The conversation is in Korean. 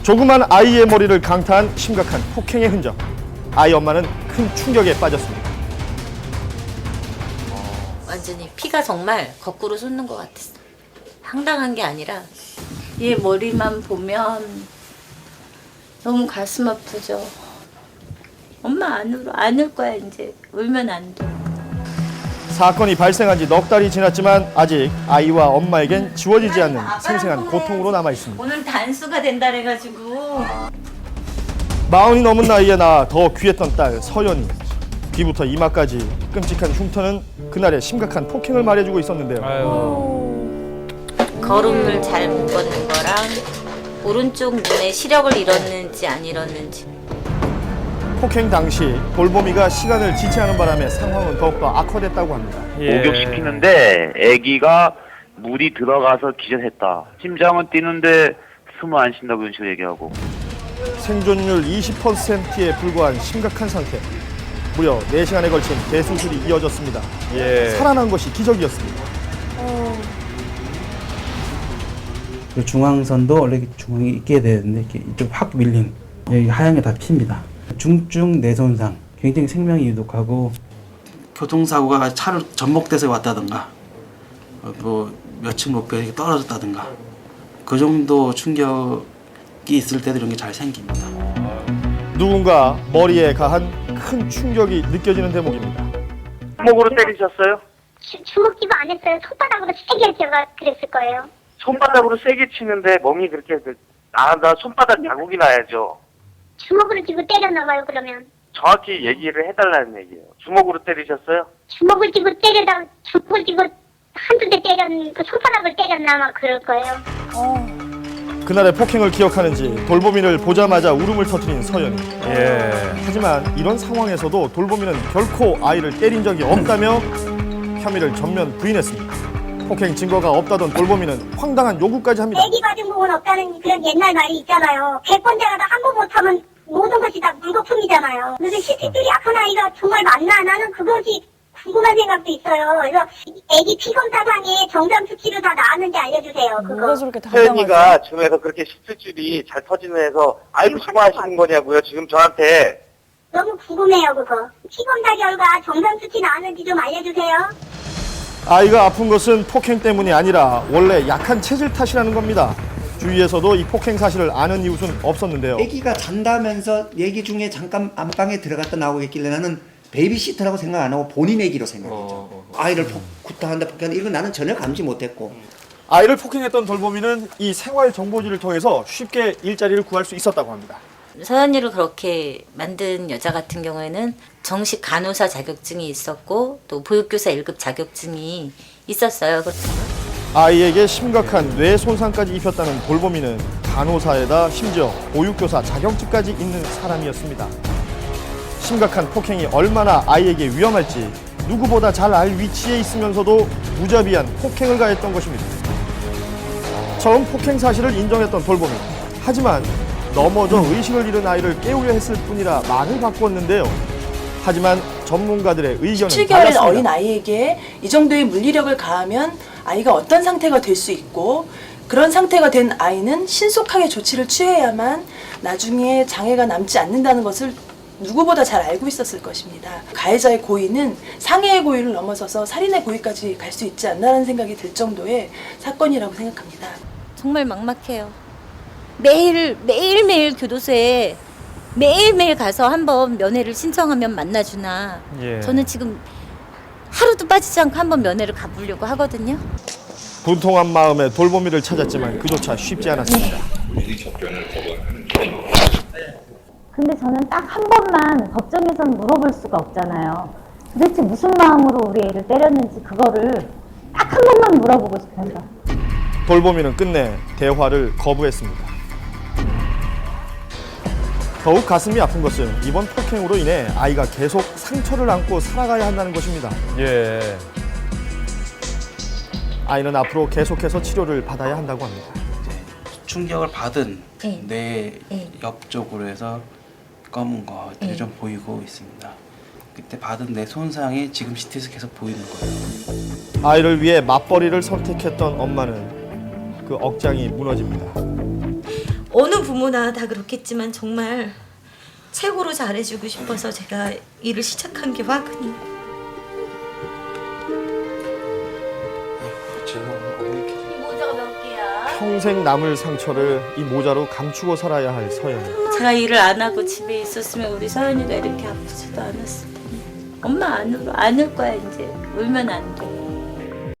조그만 아이의 머리를 강타한 심각한 폭행의 흔적. 아이 엄마는 큰 충격에 빠졌습니다. 완전히 피가 정말 거꾸로 솟는 것 같았어. 황당한 게 아니라 얘 머리만 보면 너무 가슴 아프죠. 엄마 안 울 거야 이제. 울면 안 돼. 사건이 발생한 지 넉 달이 지났지만 아직 아이와 엄마에겐 지워지지 않는 생생한 고통으로 남아 있습니다. 오늘 단수가 된다 그래가지고. 40이 넘은 나이에 낳아 더 귀했던 딸 서연이. 귀부터 이마까지 끔찍한 흉터는 그날의 심각한 폭행을 말해주고 있었는데요. 걸음을 잘 못 걷는 거랑 오른쪽 눈에 시력을 잃었는지 안 잃었는지. 폭행 당시 돌보미가 시간을 지체하는 바람에 상황은 더욱더 악화됐다고 합니다. 목욕시키는데 아기가 물이 들어가서 기절했다. 심장은 뛰는데 숨을 안 쉰다고 이런 식으로 얘기하고. 생존율 20%에 불과한 심각한 상태. 무려 4시간에 걸친 대수술이 이어졌습니다. 살아난 것이 기적이었습니다. 중앙선도 원래 중앙에 있게 되는데 이렇게 이쪽 확 밀린 여기 하얀 게 다 피입니다. 중증 뇌손상, 굉장히 생명이 유독하고 교통사고가 차로 전복돼서 왔다든가 뭐 몇 층 높이에 떨어졌다든가 그 정도 충격이 있을 때도 이런 게 잘 생깁니다. 누군가 머리에 가한 큰 충격이 느껴지는 대목입니다. 주먹으로 때리셨어요? 주먹질도 안 했어요. 손바닥으로 세게 제가 그랬을 거예요. 손바닥으로 세게 치는데 멍이 그렇게 나 손바닥 자국이 나야죠. 주먹으로 쥐고 때렸나 봐요, 그러면. 정확히 얘기를 해달라는 얘기예요. 주먹으로 때리셨어요? 주먹을 쥐고 때리다가 주먹을 쥐고 한두 대 때렸는 그 손바닥을 때렸나 아마 그럴 거예요. 그날의 폭행을 기억하는지 돌보미를 보자마자 울음을 터뜨린 서연이. 하지만 이런 상황에서도 돌보미는 결코 아이를 때린 적이 없다며 혐의를 전면 부인했습니다. 폭행 증거가 없다던 돌보미는 황당한 요구까지 합니다. 애기 가진 부분 없다는 그런 옛날 말이 있잖아요. 100번째라도 한 번 못하면 모든 것이 다 물거품이잖아요. 그래서 CCTV 약한 아이가 정말 맞나? 나는 그것이 궁금한 생각도 있어요. 그래서 애기 피검사상에 정상 수치로 다 나왔는지 알려주세요. 그거. 서연이가 지금에서 그렇게 실질이 잘 터지면서 알고 싶어 하시는 거냐고요. 지금 저한테. 너무 궁금해요, 그거. 피검사 결과 정상 수치 나왔는지 좀 알려주세요. 아이가 아픈 것은 폭행 때문이 아니라 원래 약한 체질 탓이라는 겁니다. 주위에서도 이 폭행 사실을 아는 이웃은 없었는데요. 아기가 잔다면서 얘기 중에 잠깐 안방에 들어갔다 나오겠길래 나는 베이비시터라고 생각 안 하고 본인 얘기로 생각했죠. 아이를 구타한다 폭행한다 이건 나는 전혀 감지 못했고. 아이를 폭행했던 돌보미는 이 생활 정보지를 통해서 쉽게 일자리를 구할 수 있었다고 합니다. 서연이를 그렇게 만든 여자 같은 경우에는 정식 간호사 자격증이 있었고 또 보육교사 1급 자격증이 있었어요. 아이에게 심각한 뇌 손상까지 입혔다는 돌보미는 간호사에다 심지어 보육교사 자격증까지 있는 사람이었습니다. 심각한 폭행이 얼마나 아이에게 위험할지 누구보다 잘 알 위치에 있으면서도 무자비한 폭행을 가했던 것입니다. 처음 폭행 사실을 인정했던 돌보미. 하지만 넘어져 의식을 잃은 아이를 깨우려 했을 뿐이라 말을 바꿨는데요. 하지만 전문가들의 의견은 17개월의 달랐습니다. 어린 아이에게 이 정도의 물리력을 가하면 아이가 어떤 상태가 될 수 있고 그런 상태가 된 아이는 신속하게 조치를 취해야만 나중에 장애가 남지 않는다는 것을 누구보다 잘 알고 있었을 것입니다. 가해자의 고의는 상해의 고의를 넘어서서 살인의 고의까지 갈 수 있지 않나라는 생각이 들 정도의 사건이라고 생각합니다. 정말 막막해요. 매일매일 교도소에 매일매일 가서 한번 면회를 신청하면 만나주나. 저는 지금 하루도 빠지지 않고 한번 면회를 가보려고 하거든요. 분통한 마음에 돌보미를 찾았지만 그조차 쉽지 않았습니다. 근데 저는 딱 한 번만 법정에서는 물어볼 수가 없잖아요. 도대체 무슨 마음으로 우리 애를 때렸는지 그거를 딱 한 번만 물어보고 싶어서. 돌보미는 끝내 대화를 거부했습니다. 더욱 가슴이 아픈 것은 이번 폭행으로 인해 아이가 계속 상처를 안고 살아가야 한다는 것입니다. 아이는 앞으로 계속해서 치료를 받아야 한다고 합니다. 충격을 받은 네. 뇌 네. 옆쪽으로 해서 검은 것들이 네. 좀 보이고 있습니다. 그때 받은 뇌 손상이 지금 CT에서 계속 보이는 거예요. 아이를 위해 맞벌이를 선택했던 엄마는 그 억장이 무너집니다. 어느 부모나 다 그렇겠지만 정말 최고로 잘해주고 싶어서 제가 일을 시작한 게 화근이. 모자가 몇 개야? 평생 남을 상처를 이 모자로 감추고 살아야 할 서연이. 제가 일을 안 하고 집에 있었으면 우리 서연이가 이렇게 아프지도 않았을 텐데. 엄마 안 울 거야 이제. 울면 안 돼.